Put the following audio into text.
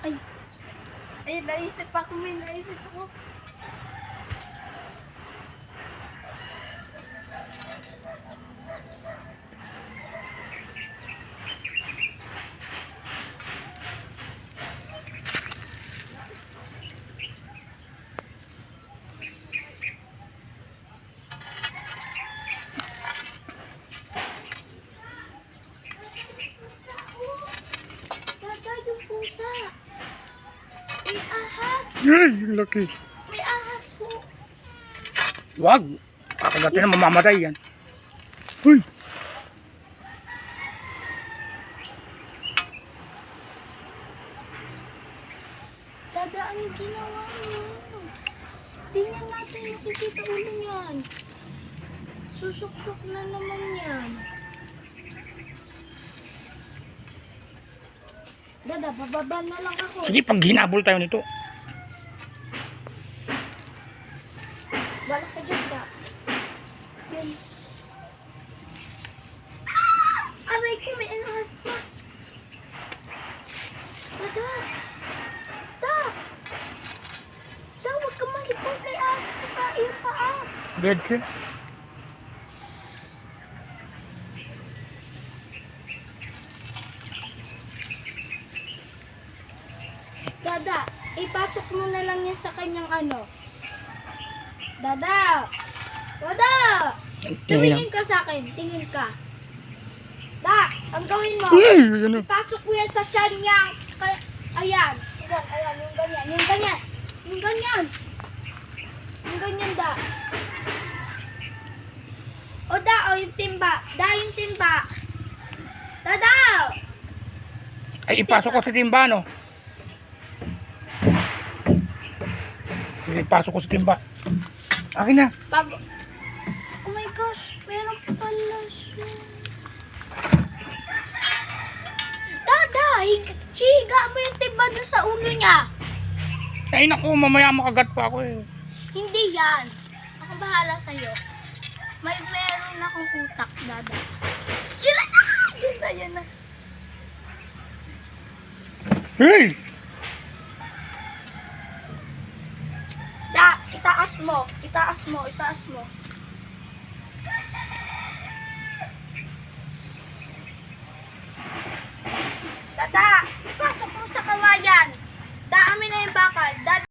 Ay. Ay, naisip ako, may naisip ako. Yung pusa. May ahas. Ay, laki. May ahas po. Wag. Kakagatin na mamamatay yan. Uy. Dada, anong ginawa mo? Tingnan natin makikita ulo niyan. Susok-sok na naman yan. Dada, bababa na lang ako. Sige, pag hinabol tayo nito. Bala ka dyan ka. Yan. Aray ko, may ahas pa. Dada. Da, huwag ka malipot. May ahas pa sa iyong paa. Dead siya. Dada, ipasok mo na lang yan sa kanyang ano. Dada! Dada! Tumingin ka sa akin. Tingin ka. Da, ang gawin mo. Ay, ano? Ipasok mo yan sa tiyan niya. Ayan. Ayan, yung ganyan. Yung ganyan. Yung ganyan. Yung ganyan, da. O, da, o, yung timba. Da, yung timba. Dada! Ay, ipasok ko sa timba, no? Ipasok ko sa timba. Akin na. Oh my gosh, meron pala siya. Dada, higa mo yung timba dun sa ulo niya. Ay, naku, mamaya makagat pa ako eh. Hindi yan. Ako bahala sa'yo. Meron akong utak, Dada. Yan na! Yan na, yan na. Hey! Da, itaas mo. Itaas mo, itaas mo. Dada, ipasok mo sa kawayan. Daamin na yung bakal. Dada.